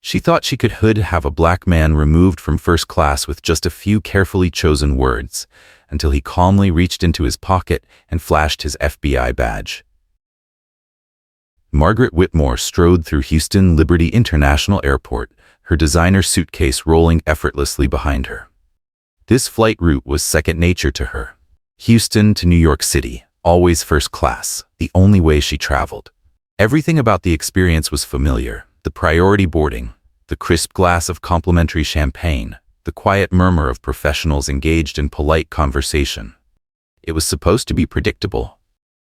She thought she could have a black man removed from first class with just a few carefully chosen words, until he calmly reached into his pocket and flashed his FBI badge. Margaret Whitmore strode through Houston Liberty International Airport, her designer suitcase rolling effortlessly behind her. This flight route was second nature to her. Houston to New York City, always first class, the only way she traveled. Everything about the experience was familiar. The priority boarding, the crisp glass of complimentary champagne, the quiet murmur of professionals engaged in polite conversation. It was supposed to be predictable,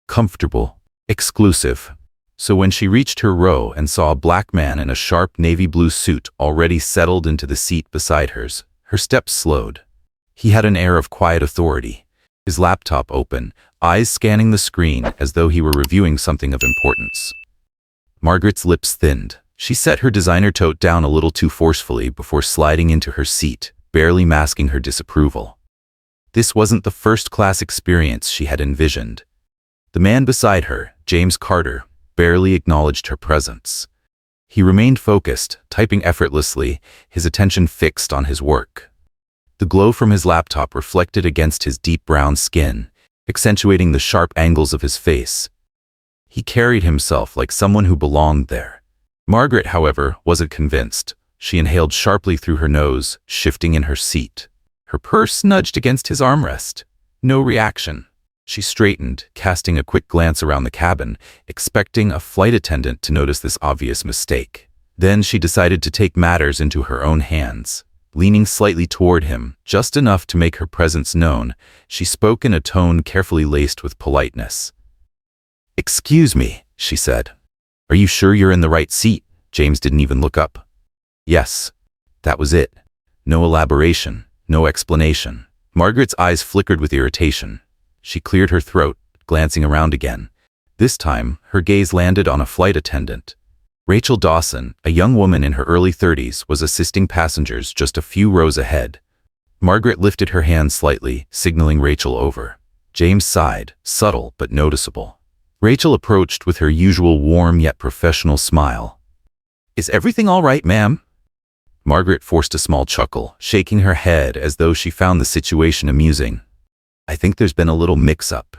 comfortable, exclusive. So when she reached her row and saw a black man in a sharp navy blue suit already settled into the seat beside hers, her steps slowed. He had an air of quiet authority, his laptop open, eyes scanning the screen as though he were reviewing something of importance. Margaret's lips thinned. She set her designer tote down a little too forcefully before sliding into her seat, barely masking her disapproval. This wasn't the first-class experience she had envisioned. The man beside her, James Carter, barely acknowledged her presence. He remained focused, typing effortlessly, his attention fixed on his work. The glow from his laptop reflected against his deep brown skin, accentuating the sharp angles of his face. He carried himself like someone who belonged there. Margaret, however, wasn't convinced. She inhaled sharply through her nose, shifting in her seat. Her purse nudged against his armrest. No reaction. She straightened, casting a quick glance around the cabin, expecting a flight attendant to notice this obvious mistake. Then she decided to take matters into her own hands. Leaning slightly toward him, just enough to make her presence known, she spoke in a tone carefully laced with politeness. "Excuse me," she said. "Are you sure you're in the right seat?" James didn't even look up. Yes. That was it. No elaboration, no explanation. Margaret's eyes flickered with irritation. She cleared her throat, glancing around again. This time, her gaze landed on a flight attendant. Rachel Dawson, a young woman in her early 30s, was assisting passengers just a few rows ahead. Margaret lifted her hand slightly, signaling Rachel over. James sighed, subtle but noticeable. Rachel approached with her usual warm yet professional smile. "Is everything all right, ma'am?" Margaret forced a small chuckle, shaking her head as though she found the situation amusing. "I think there's been a little mix-up.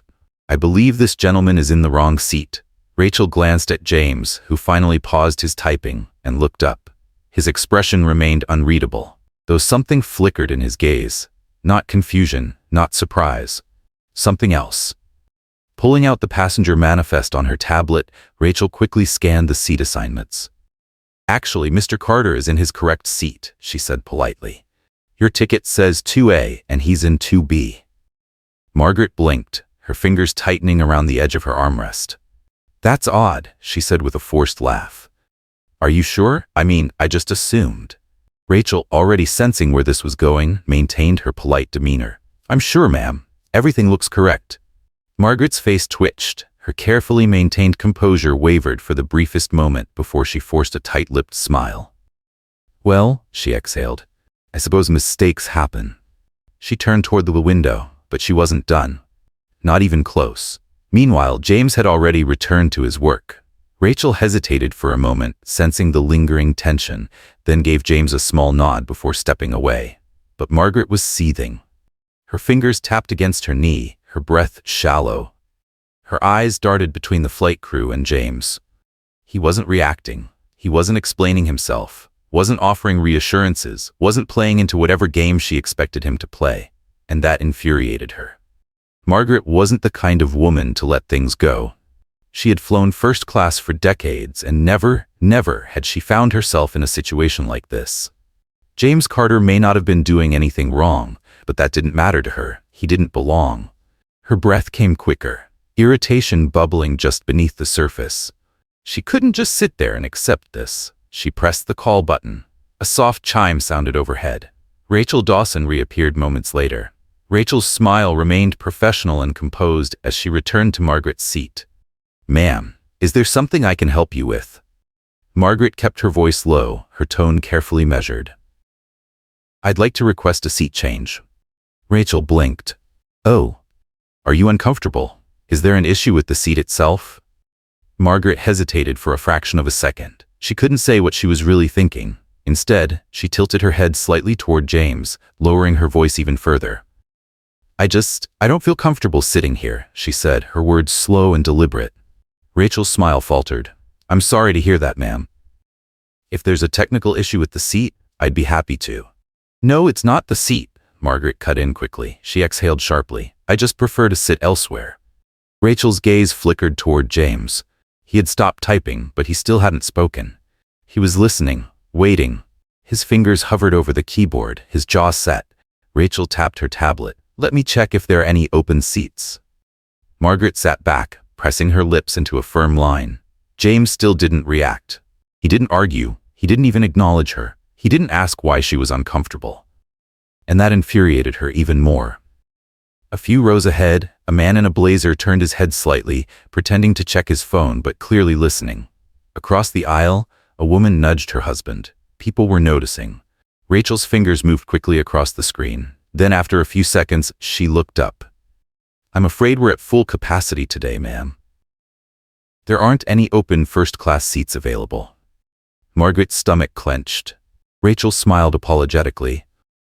I believe this gentleman is in the wrong seat." Rachel glanced at James, who finally paused his typing and looked up. His expression remained unreadable, though something flickered in his gaze. Not confusion, not surprise. Something else. Pulling out the passenger manifest on her tablet, Rachel quickly scanned the seat assignments. "Actually, Mr. Carter is in his correct seat," she said politely. "Your ticket says 2A and he's in 2B. Margaret blinked, her fingers tightening around the edge of her armrest. "That's odd," she said with a forced laugh. "Are you sure? I just assumed." Rachel, already sensing where this was going, maintained her polite demeanor. "I'm sure, ma'am. Everything looks correct." Margaret's face twitched. Her carefully maintained composure wavered for the briefest moment before she forced a tight-lipped smile. "Well," she exhaled, "I suppose mistakes happen." She turned toward the window, but she wasn't done. Not even close. Meanwhile, James had already returned to his work. Rachel hesitated for a moment, sensing the lingering tension, then gave James a small nod before stepping away. But Margaret was seething. Her fingers tapped against her knee, her breath shallow. Her eyes darted between the flight crew and James. He wasn't reacting. He wasn't explaining himself, wasn't offering reassurances, wasn't playing into whatever game she expected him to play. And that infuriated her. Margaret wasn't the kind of woman to let things go. She had flown first class for decades, and never had she found herself in a situation like this. James Carter may not have been doing anything wrong, but that didn't matter to her. He didn't belong. Her breath came quicker, irritation bubbling just beneath the surface. She couldn't just sit there and accept this. She pressed the call button. A soft chime sounded overhead. Rachel Dawson reappeared moments later. Rachel's smile remained professional and composed as she returned to Margaret's seat. "Ma'am, is there something I can help you with?" Margaret kept her voice low, her tone carefully measured. "I'd like to request a seat change." Rachel blinked. "Oh. Are you uncomfortable? Is there an issue with the seat itself?" Margaret hesitated for a fraction of a second. She couldn't say what she was really thinking. Instead, she tilted her head slightly toward James, lowering her voice even further. I don't feel comfortable sitting here, she said, her words slow and deliberate. Rachel's smile faltered. I'm sorry to hear that, ma'am. If there's a technical issue with the seat, I'd be happy to. No, it's not the seat, Margaret cut in quickly. She exhaled sharply. I just prefer to sit elsewhere. Rachel's gaze flickered toward James. He had stopped typing, but he still hadn't spoken. He was listening, waiting. His fingers hovered over the keyboard, his jaw set. Rachel tapped her tablet. Let me check if there are any open seats. Margaret sat back, pressing her lips into a firm line. James still didn't react. He didn't argue. He didn't even acknowledge her. He didn't ask why she was uncomfortable. And that infuriated her even more. A few rows ahead, a man in a blazer turned his head slightly, pretending to check his phone but clearly listening. Across the aisle, a woman nudged her husband. People were noticing. Rachel's fingers moved quickly across the screen. Then after a few seconds, she looked up. I'm afraid we're at full capacity today, ma'am. There aren't any open first-class seats available. Margaret's stomach clenched. Rachel smiled apologetically.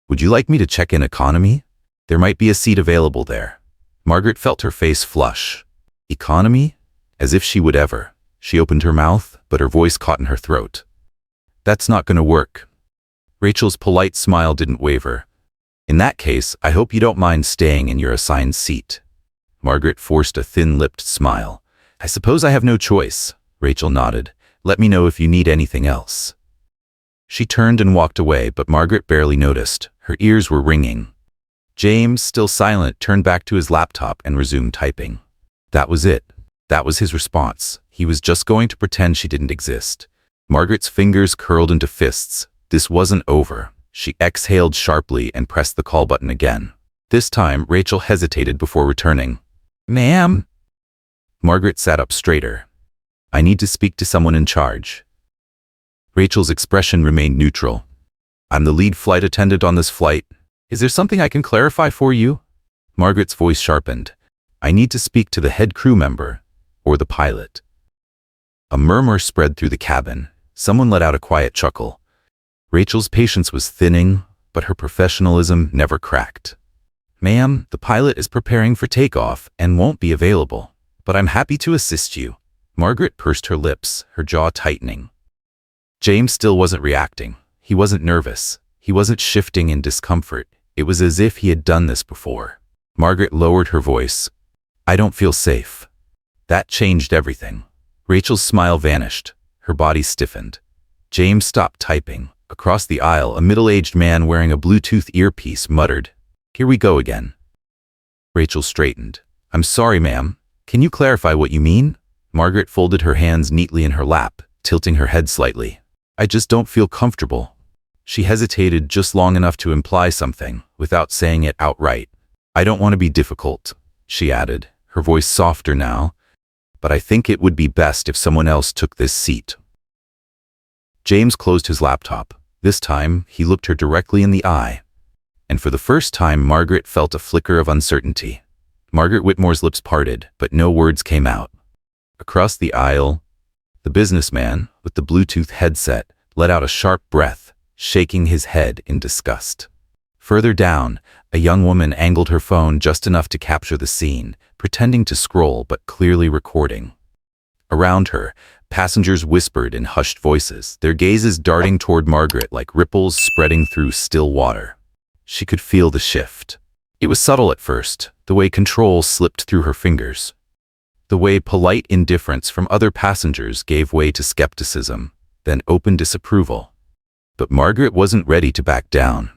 Would you like me to check in economy? There might be a seat available there. Margaret felt her face flush. Economy? As if she would ever. She opened her mouth, but her voice caught in her throat. That's not going to work. Rachel's polite smile didn't waver. In that case, I hope you don't mind staying in your assigned seat. Margaret forced a thin-lipped smile. I suppose I have no choice. Rachel nodded. Let me know if you need anything else. She turned and walked away, but Margaret barely noticed. Her ears were ringing. James, still silent, turned back to his laptop and resumed typing. That was it. That was his response. He was just going to pretend she didn't exist. Margaret's fingers curled into fists. This wasn't over. She exhaled sharply and pressed the call button again. This time, Rachel hesitated before returning. Ma'am? Margaret sat up straighter. I need to speak to someone in charge. Rachel's expression remained neutral. I'm the lead flight attendant on this flight. Is there something I can clarify for you? Margaret's voice sharpened. I need to speak to the head crew member, or the pilot. A murmur spread through the cabin. Someone let out a quiet chuckle. Rachel's patience was thinning, but her professionalism never cracked. Ma'am, the pilot is preparing for takeoff and won't be available, but I'm happy to assist you. Margaret pursed her lips, her jaw tightening. James still wasn't reacting. He wasn't nervous. He wasn't shifting in discomfort. It was as if he had done this before. Margaret lowered her voice. I don't feel safe. That changed everything. Rachel's smile vanished. Her body stiffened. James stopped typing. Across the aisle, a middle-aged man wearing a Bluetooth earpiece muttered, Here we go again. Rachel straightened. I'm sorry, ma'am. Can you clarify what you mean? Margaret folded her hands neatly in her lap, tilting her head slightly. I just don't feel comfortable. She hesitated just long enough to imply something, without saying it outright. I don't want to be difficult, she added, her voice softer now, but I think it would be best if someone else took this seat. James closed his laptop. This time, he looked her directly in the eye. And for the first time, Margaret felt a flicker of uncertainty. Margaret Whitmore's lips parted, but no words came out. Across the aisle, the businessman, with the Bluetooth headset, let out a sharp breath, shaking his head in disgust. Further down, a young woman angled her phone just enough to capture the scene, pretending to scroll but clearly recording. Around her, passengers whispered in hushed voices, their gazes darting toward Margaret like ripples spreading through still water. She could feel the shift. It was subtle at first, the way control slipped through her fingers. The way polite indifference from other passengers gave way to skepticism, then open disapproval. But Margaret wasn't ready to back down.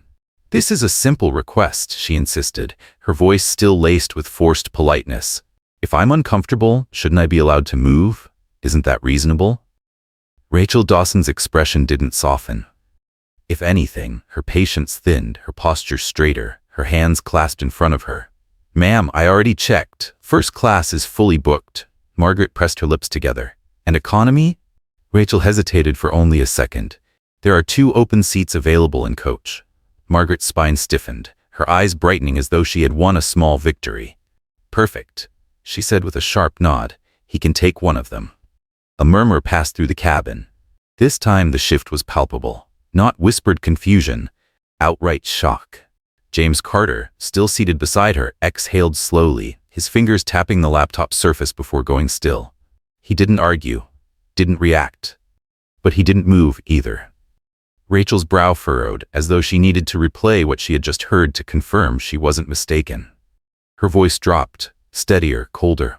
This is a simple request, she insisted, her voice still laced with forced politeness. If I'm uncomfortable, shouldn't I be allowed to move? Isn't that reasonable? Rachel Dawson's expression didn't soften. If anything, her patience thinned, her posture straighter, her hands clasped in front of her. Ma'am, I already checked. First class is fully booked. Margaret pressed her lips together. And economy? Rachel hesitated for only a second. There are 2 open seats available in coach. Margaret's spine stiffened, her eyes brightening as though she had won a small victory. Perfect, she said with a sharp nod. He can take one of them. A murmur passed through the cabin. This time the shift was palpable. Not whispered confusion, outright shock. James Carter, still seated beside her, exhaled slowly, his fingers tapping the laptop surface before going still. He didn't argue, didn't react. But he didn't move either. Rachel's brow furrowed, as though she needed to replay what she had just heard to confirm she wasn't mistaken. Her voice dropped, steadier, colder.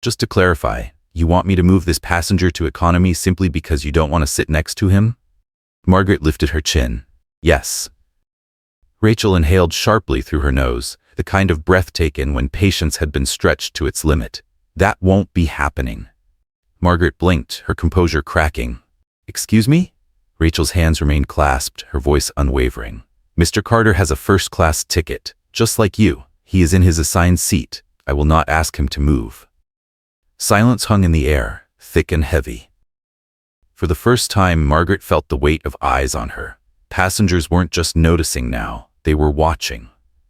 Just to clarify, you want me to move this passenger to economy simply because you don't want to sit next to him? Margaret lifted her chin. Yes. Rachel inhaled sharply through her nose, the kind of breath taken when patience had been stretched to its limit. That won't be happening. Margaret blinked, her composure cracking. Excuse me? Rachel's hands remained clasped, her voice unwavering. Mr. Carter has a first-class ticket, just like you. He is in his assigned seat. I will not ask him to move. Silence hung in the air, thick and heavy. For the first time, Margaret felt the weight of eyes on her. Passengers weren't just noticing now, they were watching.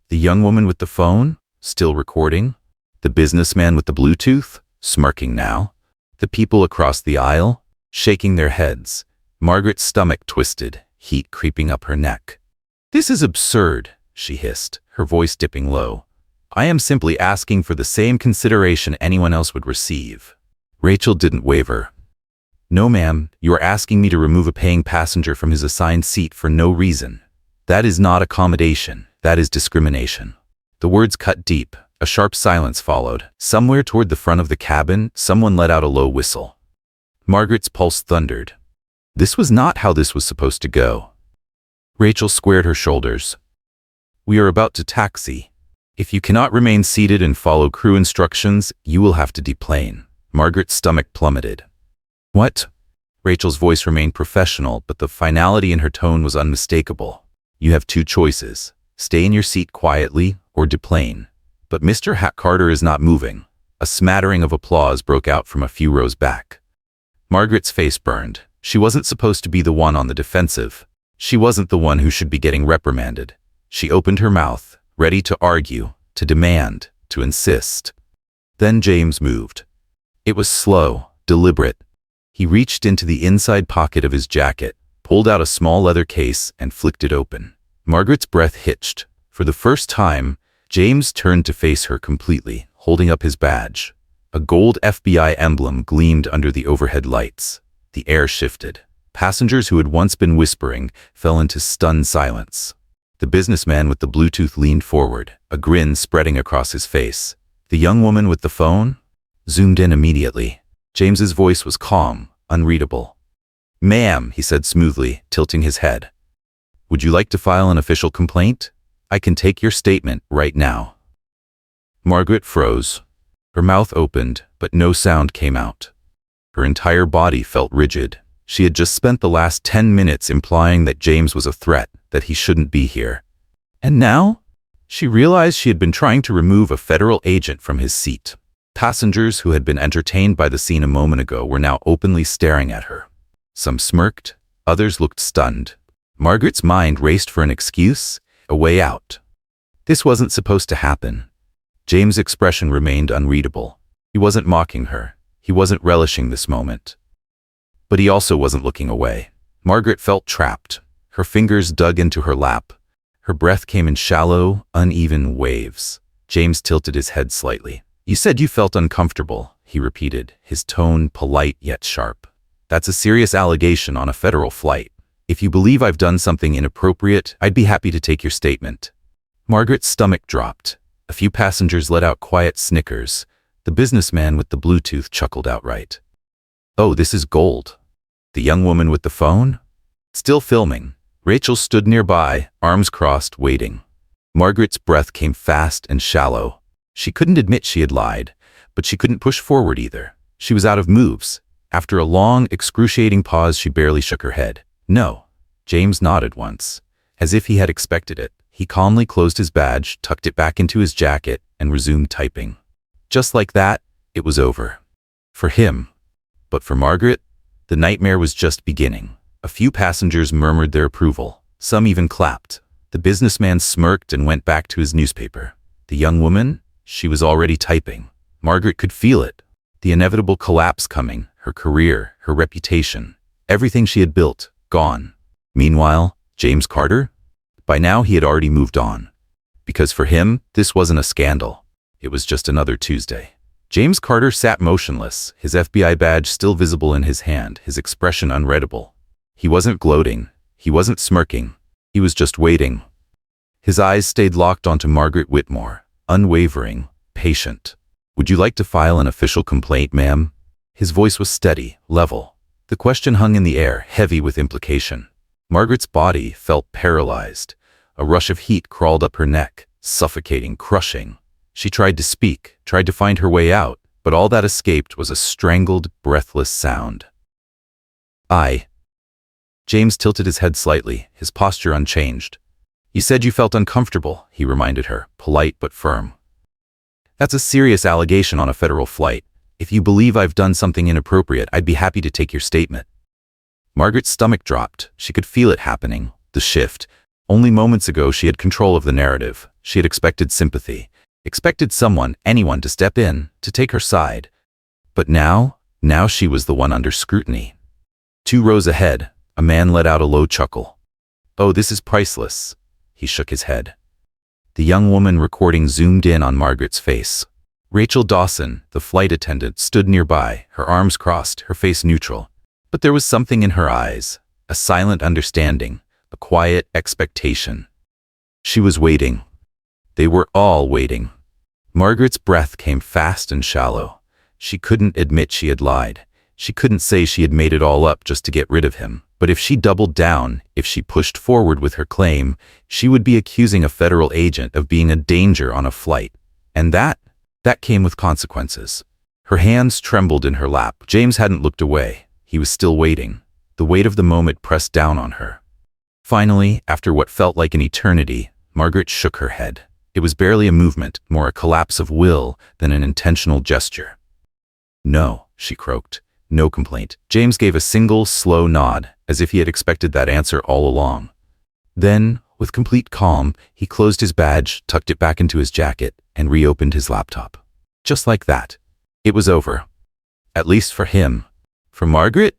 The young woman with the phone, still recording. The businessman with the Bluetooth, smirking now. The people across the aisle, shaking their heads. Margaret's stomach twisted, heat creeping up her neck. This is absurd, she hissed, her voice dipping low. I am simply asking for the same consideration anyone else would receive. Rachel didn't waver. No, ma'am, you are asking me to remove a paying passenger from his assigned seat for no reason. That is not accommodation, that is discrimination. The words cut deep. A sharp silence followed. Somewhere toward the front of the cabin, someone let out a low whistle. Margaret's pulse thundered. This was not how this was supposed to go. Rachel squared her shoulders. We are about to taxi. If you cannot remain seated and follow crew instructions, you will have to deplane. Margaret's stomach plummeted. What? Rachel's voice remained professional, but the finality in her tone was unmistakable. You have two choices. Stay in your seat quietly or deplane. But Mr. Carter is not moving. A smattering of applause broke out from a few rows back. Margaret's face burned. She wasn't supposed to be the one on the defensive. She wasn't the one who should be getting reprimanded. She opened her mouth, ready to argue, to demand, to insist. Then James moved. It was slow, deliberate. He reached into the inside pocket of his jacket, pulled out a small leather case, and flicked it open. Margaret's breath hitched. For the first time, James turned to face her completely, holding up his badge. A gold FBI emblem gleamed under the overhead lights. The air shifted. Passengers who had once been whispering fell into stunned silence. The businessman with the Bluetooth leaned forward, a grin spreading across his face. The young woman with the phone zoomed in immediately. James's voice was calm, unreadable. Ma'am, he said smoothly, tilting his head. Would you like to file an official complaint? I can take your statement right now. Margaret froze. Her mouth opened, but no sound came out. Her entire body felt rigid. She had just spent the last 10 minutes implying that James was a threat, that he shouldn't be here. And now? She realized she had been trying to remove a federal agent from his seat. Passengers who had been entertained by the scene a moment ago were now openly staring at her. Some smirked, others looked stunned. Margaret's mind raced for an excuse, a way out. This wasn't supposed to happen. James' expression remained unreadable. He wasn't mocking her. He wasn't relishing this moment. But he also wasn't looking away. Margaret felt trapped. Her fingers dug into her lap. Her breath came in shallow, uneven waves. James tilted his head slightly. You said you felt uncomfortable, he repeated, his tone polite yet sharp. That's a serious allegation on a federal flight. If you believe I've done something inappropriate, I'd be happy to take your statement. Margaret's stomach dropped. A few passengers let out quiet snickers. The businessman with the Bluetooth chuckled outright. Oh, this is gold. The young woman with the phone? Still filming. Rachel stood nearby, arms crossed, waiting. Margaret's breath came fast and shallow. She couldn't admit she had lied, but she couldn't push forward either. She was out of moves. After a long, excruciating pause, she barely shook her head. No. James nodded once, as if he had expected it. He calmly closed his badge, tucked it back into his jacket, and resumed typing. Just like that, it was over. For him. But for Margaret, the nightmare was just beginning. A few passengers murmured their approval. Some even clapped. The businessman smirked and went back to his newspaper. The young woman? She was already typing. Margaret could feel it. The inevitable collapse coming. Her career, her reputation. Everything she had built, gone. Meanwhile, James Carter? By now he had already moved on. Because for him, this wasn't a scandal. It was just another Tuesday. James Carter sat motionless, his FBI badge still visible in his hand, his expression unreadable. He wasn't gloating. He wasn't smirking. He was just waiting. His eyes stayed locked onto Margaret Whitmore, unwavering, patient. "Would you like to file an official complaint, ma'am?" His voice was steady, level. The question hung in the air, heavy with implication. Margaret's body felt paralyzed. A rush of heat crawled up her neck, suffocating, crushing. She tried to speak, tried to find her way out, but all that escaped was a strangled, breathless sound. James tilted his head slightly, his posture unchanged. "You said you felt uncomfortable," he reminded her, polite but firm. "That's a serious allegation on a federal flight. If you believe I've done something inappropriate, I'd be happy to take your statement." Margaret's stomach dropped. She could feel it happening, the shift. Only moments ago she had control of the narrative. She had expected sympathy, expected someone, anyone, to step in, to take her side. But now she was the one under scrutiny. 2 rows ahead, a man let out a low chuckle. "Oh, this is priceless." He shook his head. The young woman recording zoomed in on Margaret's face. Rachel Dawson, the flight attendant, stood nearby, her arms crossed, her face neutral. But there was something in her eyes, a silent understanding, a quiet expectation. She was waiting. They were all waiting. Margaret's breath came fast and shallow. She couldn't admit she had lied. She couldn't say she had made it all up just to get rid of him. But if she doubled down, if she pushed forward with her claim, she would be accusing a federal agent of being a danger on a flight. And that came with consequences. Her hands trembled in her lap. James hadn't looked away. He was still waiting. The weight of the moment pressed down on her. Finally, after what felt like an eternity, Margaret shook her head. It was barely a movement, more a collapse of will than an intentional gesture. "No," she croaked. "No complaint." James gave a single, slow nod, as if he had expected that answer all along. Then, with complete calm, he closed his badge, tucked it back into his jacket, and reopened his laptop. Just like that. It was over. At least for him. For Margaret?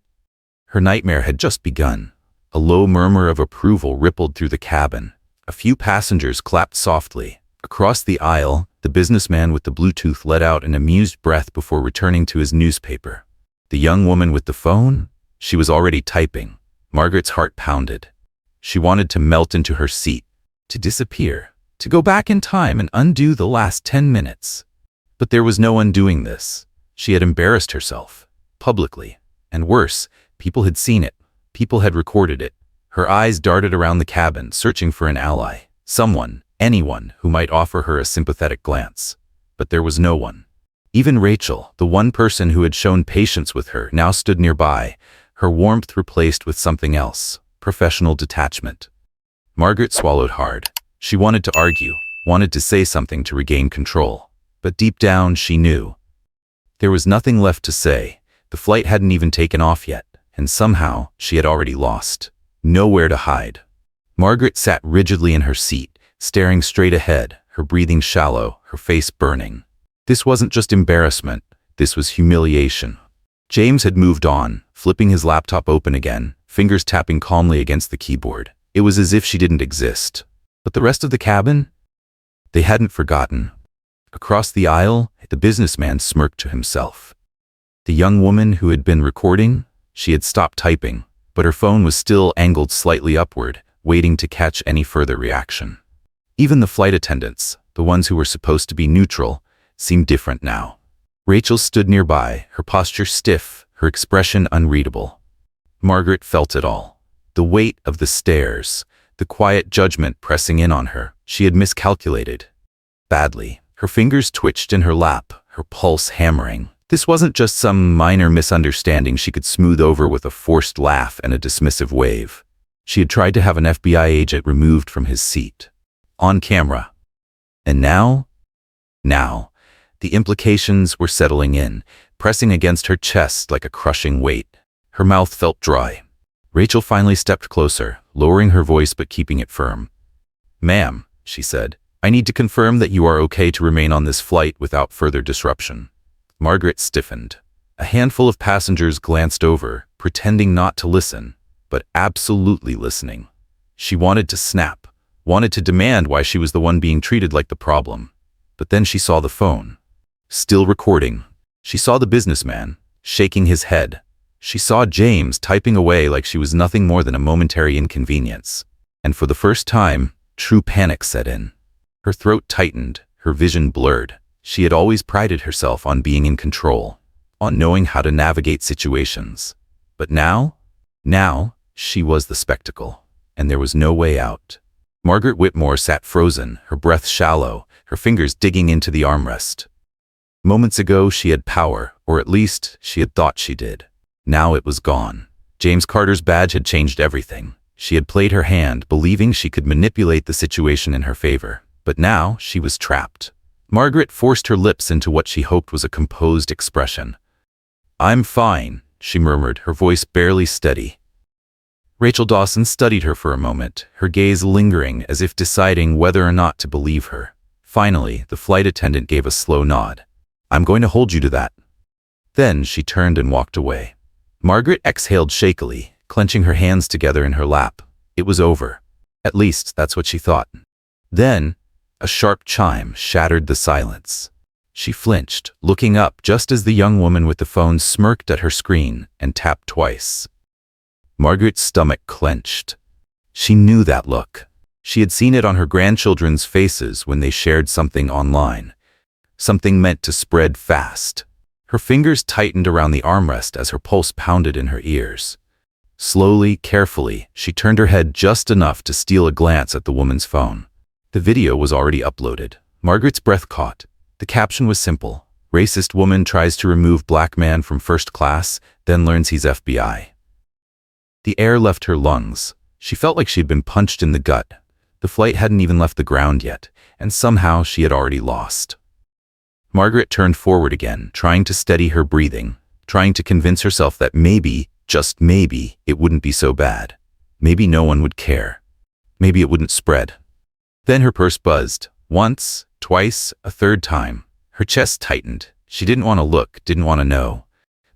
Her nightmare had just begun. A low murmur of approval rippled through the cabin. A few passengers clapped softly. Across the aisle, the businessman with the Bluetooth let out an amused breath before returning to his newspaper. The young woman with the phone? She was already typing. Margaret's heart pounded. She wanted to melt into her seat, to disappear, to go back in time and undo the last 10 minutes. But there was no undoing this. She had embarrassed herself, publicly. And worse, people had seen it. People had recorded it. Her eyes darted around the cabin, searching for an ally. Someone, anyone, who might offer her a sympathetic glance. But there was no one. Even Rachel, the one person who had shown patience with her, now stood nearby, her warmth replaced with something else, professional detachment. Margaret swallowed hard. She wanted to argue, wanted to say something to regain control. But deep down, she knew. There was nothing left to say. The flight hadn't even taken off yet, and somehow she had already lost. Nowhere to hide. Margaret sat rigidly in her seat, staring straight ahead, her breathing shallow, her face burning. This wasn't just embarrassment, this was humiliation. James had moved on, flipping his laptop open again, fingers tapping calmly against the keyboard. It was as if she didn't exist. But the rest of the cabin? They hadn't forgotten. Across the aisle, the businessman smirked to himself. The young woman who had been recording? She had stopped typing, but her phone was still angled slightly upward, waiting to catch any further reaction. Even the flight attendants, the ones who were supposed to be neutral, seemed different now. Rachel stood nearby, her posture stiff, her expression unreadable. Margaret felt it all. The weight of the stares, the quiet judgment pressing in on her. She had miscalculated. Badly. Her fingers twitched in her lap, her pulse hammering. This wasn't just some minor misunderstanding she could smooth over with a forced laugh and a dismissive wave. She had tried to have an FBI agent removed from his seat. On camera. And now? Now. The implications were settling in, pressing against her chest like a crushing weight. Her mouth felt dry. Rachel finally stepped closer, lowering her voice but keeping it firm. "Ma'am," she said, "I need to confirm that you are okay to remain on this flight without further disruption." Margaret stiffened. A handful of passengers glanced over, pretending not to listen, but absolutely listening. She wanted to snap, wanted to demand why she was the one being treated like the problem. But then she saw the phone. Still recording. She saw the businessman, shaking his head. She saw James typing away like she was nothing more than a momentary inconvenience. And for the first time, true panic set in. Her throat tightened, her vision blurred. She had always prided herself on being in control, on knowing how to navigate situations. But now, she was the spectacle, and there was no way out. Margaret Whitmore sat frozen, her breath shallow, her fingers digging into the armrest. Moments ago, she had power, or at least, she had thought she did. Now it was gone. James Carter's badge had changed everything. She had played her hand, believing she could manipulate the situation in her favor. But now, she was trapped. Margaret forced her lips into what she hoped was a composed expression. "I'm fine," she murmured, her voice barely steady. Rachel Dawson studied her for a moment, her gaze lingering as if deciding whether or not to believe her. Finally, the flight attendant gave a slow nod. "I'm going to hold you to that." Then she turned and walked away. Margaret exhaled shakily, clenching her hands together in her lap. It was over. At least, that's what she thought. Then, a sharp chime shattered the silence. She flinched, looking up just as the young woman with the phone smirked at her screen and tapped twice. Margaret's stomach clenched. She knew that look. She had seen it on her grandchildren's faces when they shared something online. Something meant to spread fast. Her fingers tightened around the armrest as her pulse pounded in her ears. Slowly, carefully, she turned her head just enough to steal a glance at the woman's phone. The video was already uploaded. Margaret's breath caught. The caption was simple. "Racist woman tries to remove black man from first class, then learns he's FBI." The air left her lungs. She felt like she had been punched in the gut. The flight hadn't even left the ground yet, and somehow she had already lost. Margaret turned forward again, trying to steady her breathing, trying to convince herself that maybe, just maybe, it wouldn't be so bad. Maybe no one would care. Maybe it wouldn't spread. Then her purse buzzed. Once, twice, a third time. Her chest tightened. She didn't want to look, didn't want to know.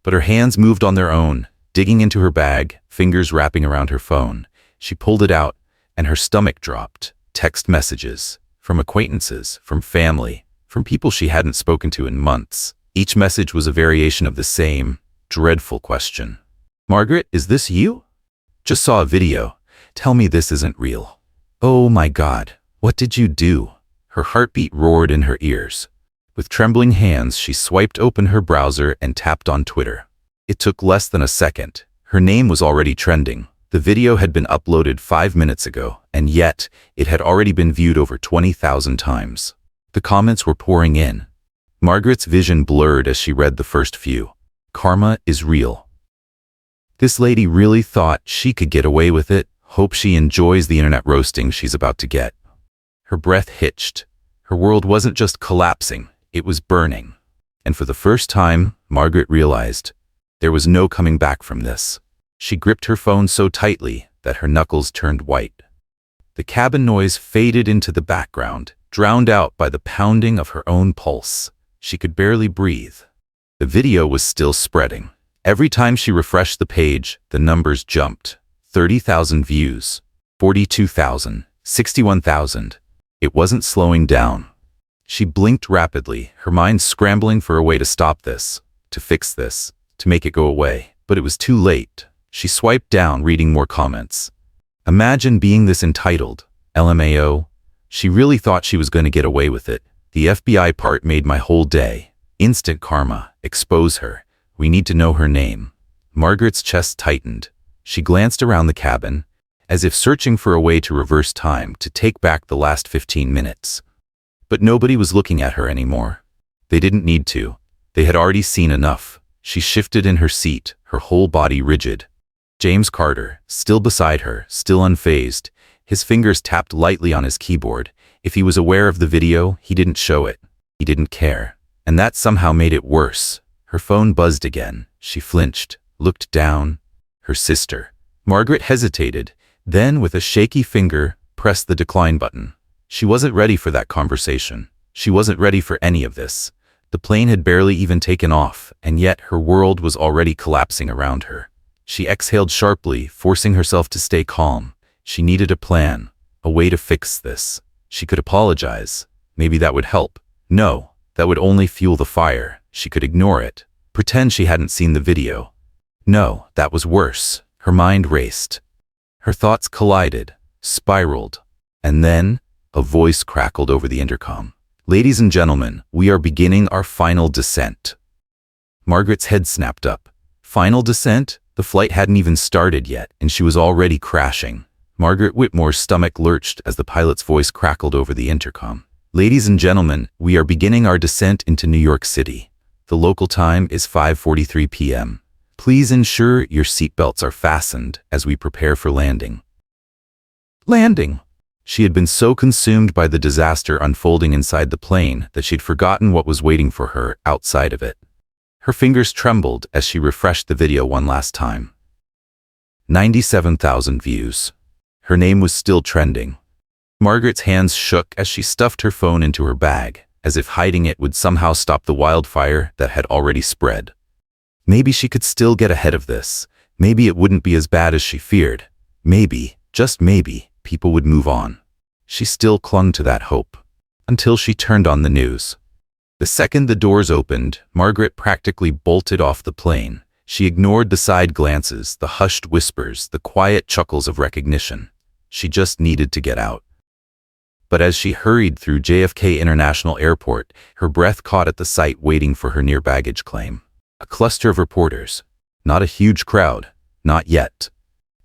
But her hands moved on their own, digging into her bag, fingers wrapping around her phone. She pulled it out, and her stomach dropped. Text messages. From acquaintances, from family, from people she hadn't spoken to in months. Each message was a variation of the same, dreadful question. "Margaret, is this you? Just saw a video. Tell me this isn't real. Oh my God, what did you do?" Her heartbeat roared in her ears. With trembling hands, she swiped open her browser and tapped on Twitter. It took less than a second. Her name was already trending. The video had been uploaded 5 minutes ago, and yet it had already been viewed over 20,000 times. The comments were pouring in. Margaret's vision blurred as she read the first few. "Karma is real. This lady really thought she could get away with it. Hope she enjoys the internet roasting she's about to get." Her breath hitched. Her world wasn't just collapsing, it was burning. And for the first time, Margaret realized there was no coming back from this. She gripped her phone so tightly that her knuckles turned white. The cabin noise faded into the background, drowned out by the pounding of her own pulse. She could barely breathe. The video was still spreading. Every time she refreshed the page, the numbers jumped. 30,000 views, 42,000, 61,000. It wasn't slowing down. She blinked rapidly, her mind scrambling for a way to stop this, to fix this, to make it go away. But it was too late. She swiped down, reading more comments. "Imagine being this entitled. LMAO. She really thought she was going to get away with it. The FBI part made my whole day. Instant karma. Expose her. We need to know her name." Margaret's chest tightened. She glanced around the cabin, as if searching for a way to reverse time, to take back the last 15 minutes. But nobody was looking at her anymore. They didn't need to. They had already seen enough. She shifted in her seat, her whole body rigid. James Carter, still beside her, still unfazed. His fingers tapped lightly on his keyboard. If he was aware of the video, he didn't show it. He didn't care. And that somehow made it worse. Her phone buzzed again. She flinched, looked down. Her sister. Margaret hesitated, then with a shaky finger, pressed the decline button. She wasn't ready for that conversation. She wasn't ready for any of this. The plane had barely even taken off, and yet her world was already collapsing around her. She exhaled sharply, forcing herself to stay calm. She needed a plan, a way to fix this. She could apologize. Maybe that would help. No, that would only fuel the fire. She could ignore it. Pretend she hadn't seen the video. No, that was worse. Her mind raced. Her thoughts collided, spiraled. And then, a voice crackled over the intercom. "Ladies and gentlemen, we are beginning our final descent." Margaret's head snapped up. Final descent? The flight hadn't even started yet, and she was already crashing. Margaret Whitmore's stomach lurched as the pilot's voice crackled over the intercom. "Ladies and gentlemen, we are beginning our descent into New York City. The local time is 5:43 p.m. Please ensure your seatbelts are fastened as we prepare for landing." Landing! She had been so consumed by the disaster unfolding inside the plane that she'd forgotten what was waiting for her outside of it. Her fingers trembled as she refreshed the video one last time. 97,000 views. Her name was still trending. Margaret's hands shook as she stuffed her phone into her bag, as if hiding it would somehow stop the wildfire that had already spread. Maybe she could still get ahead of this. Maybe it wouldn't be as bad as she feared. Maybe, just maybe, people would move on. She still clung to that hope. Until she turned on the news. The second the doors opened, Margaret practically bolted off the plane. She ignored the side glances, the hushed whispers, the quiet chuckles of recognition. She just needed to get out. But as she hurried through JFK International Airport, her breath caught at the sight waiting for her near baggage claim. A cluster of reporters. Not a huge crowd. Not yet.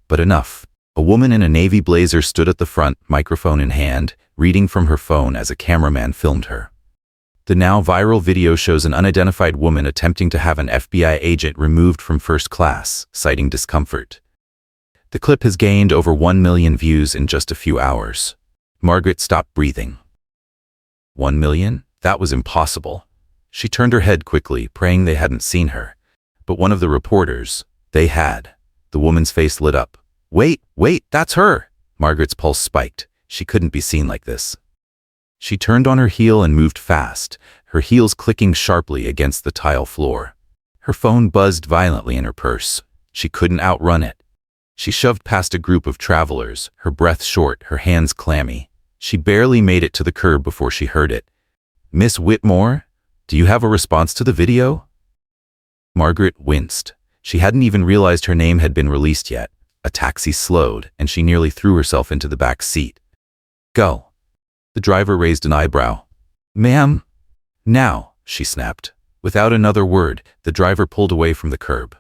But enough. A woman in a navy blazer stood at the front, microphone in hand, reading from her phone as a cameraman filmed her. The now viral video shows an unidentified woman attempting to have an FBI agent removed from first class, citing discomfort. The clip has gained over 1 million views in just a few hours. Margaret stopped breathing. 1 million? That was impossible. She turned her head quickly, praying they hadn't seen her. But one of the reporters, they had. The woman's face lit up. Wait, that's her! Margaret's pulse spiked. She couldn't be seen like this. She turned on her heel and moved fast, her heels clicking sharply against the tile floor. Her phone buzzed violently in her purse. She couldn't outrun it. She shoved past a group of travelers, her breath short, her hands clammy. She barely made it to the curb before she heard it. "Miss Whitmore, do you have a response to the video?" Margaret winced. She hadn't even realized her name had been released yet. A taxi slowed, and she nearly threw herself into the back seat. "Go." The driver raised an eyebrow. "Ma'am?" "Now," she snapped. Without another word, the driver pulled away from the curb.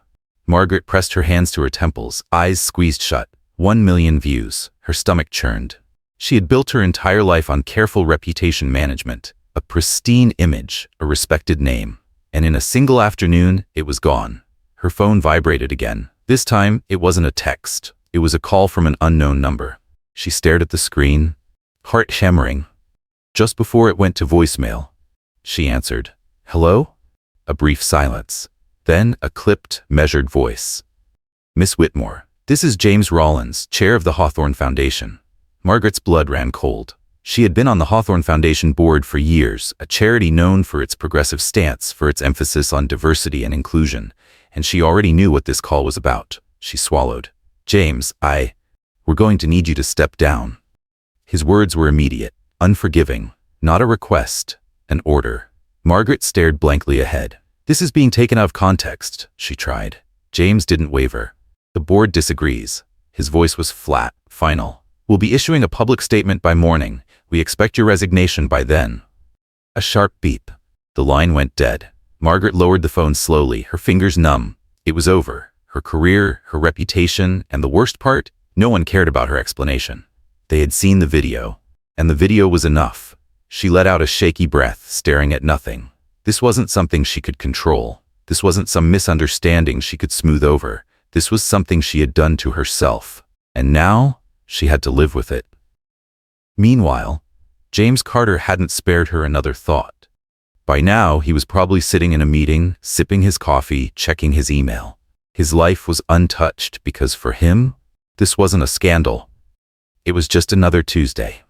Margaret pressed her hands to her temples, eyes squeezed shut. 1 million views. Her stomach churned. She had built her entire life on careful reputation management, a pristine image, a respected name. And in a single afternoon, it was gone. Her phone vibrated again. This time, it wasn't a text. It was a call from an unknown number. She stared at the screen, heart hammering. Just before it went to voicemail, she answered. "Hello?" A brief silence. Then a clipped, measured voice. "Miss Whitmore, this is James Rollins, chair of the Hawthorne Foundation." Margaret's blood ran cold. She had been on the Hawthorne Foundation board for years, a charity known for its progressive stance, for its emphasis on diversity and inclusion, and she already knew what this call was about. She swallowed. "James, we're going to need you to step down." His words were immediate, unforgiving, not a request, an order. Margaret stared blankly ahead. "This is being taken out of context," she tried. James didn't waver. "The board disagrees." His voice was flat, final. "We'll be issuing a public statement by morning. We expect your resignation by then." A sharp beep. The line went dead. Margaret lowered the phone slowly, her fingers numb. It was over. Her career, her reputation, and the worst part, no one cared about her explanation. They had seen the video, and the video was enough. She let out a shaky breath, staring at nothing. This wasn't something she could control. This wasn't some misunderstanding she could smooth over. This was something she had done to herself. And now, she had to live with it. Meanwhile, James Carter hadn't spared her another thought. By now, he was probably sitting in a meeting, sipping his coffee, checking his email. His life was untouched because for him, this wasn't a scandal. It was just another Tuesday.